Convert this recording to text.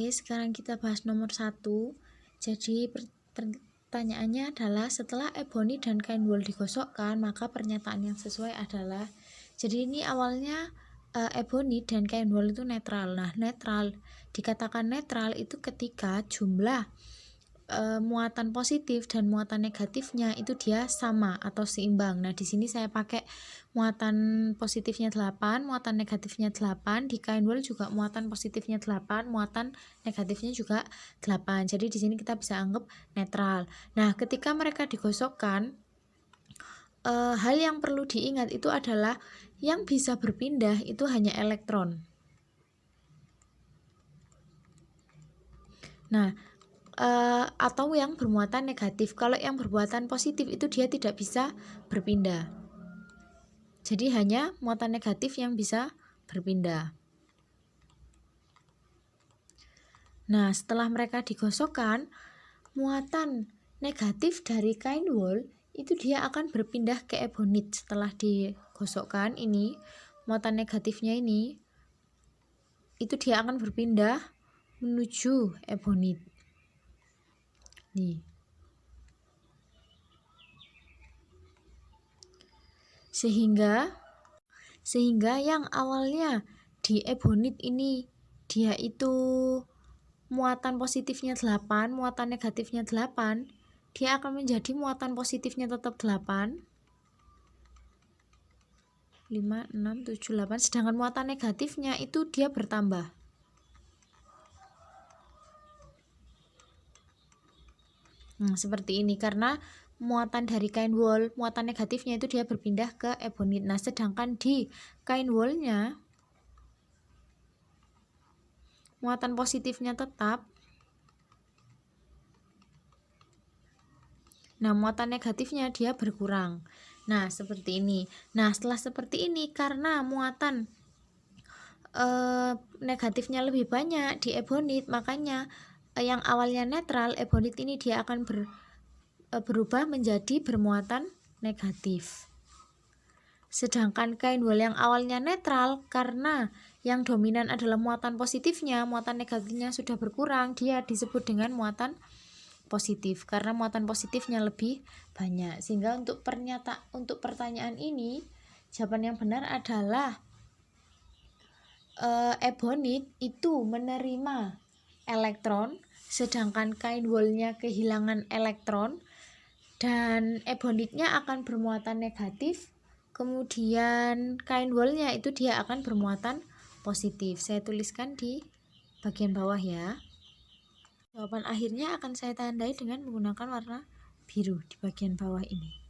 Oke, sekarang kita bahas nomor 1. Jadi pertanyaannya adalah setelah ebony dan kain wool digosokkan, maka pernyataan yang sesuai adalah, jadi ini awalnya ebony dan kain wool itu netral. Nah, netral dikatakan netral itu ketika jumlah muatan positif dan muatan negatifnya itu dia sama atau seimbang. Nah, di sini saya pakai muatan positifnya 8, muatan negatifnya 8, di kain wool juga muatan positifnya 8, muatan negatifnya juga 8. Jadi di sini kita bisa anggap netral. Nah, ketika mereka digosokkan, hal yang perlu diingat itu adalah yang bisa berpindah itu hanya elektron. Nah, atau yang bermuatan negatif. Kalau yang bermuatan positif itu dia tidak bisa berpindah. Jadi hanya muatan negatif yang bisa berpindah. Nah, setelah mereka digosokkan, muatan negatif dari kain wool itu dia akan berpindah ke ebonit. Setelah digosokkan ini, muatan negatifnya ini itu dia akan berpindah menuju ebonit. Nih. Sehingga yang awalnya di ebonit ini dia itu muatan positifnya 8, muatan negatifnya 8, dia akan menjadi muatan positifnya tetap 8, 5, 6, 7, 8, sedangkan muatan negatifnya itu dia bertambah. Nah, seperti ini karena muatan dari kain wool, muatan negatifnya itu dia berpindah ke ebonit. Nah, sedangkan di kain woolnya muatan positifnya tetap. Nah, muatan negatifnya dia berkurang. Nah, seperti ini. Nah, setelah seperti ini karena muatan negatifnya lebih banyak di ebonit, makanya yang awalnya netral, ebonit ini dia akan berubah menjadi bermuatan negatif. Sedangkan kain wool yang awalnya netral, karena yang dominan adalah muatan positifnya, muatan negatifnya sudah berkurang, dia disebut dengan muatan positif karena muatan positifnya lebih banyak. Sehingga untuk pertanyaan ini, jawaban yang benar adalah ebonit itu menerima elektron, sedangkan kain woolnya kehilangan elektron, dan ebonitnya akan bermuatan negatif, kemudian kain woolnya itu dia akan bermuatan positif. Saya tuliskan di bagian bawah ya. Jawaban akhirnya akan saya tandai dengan menggunakan warna biru di bagian bawah ini.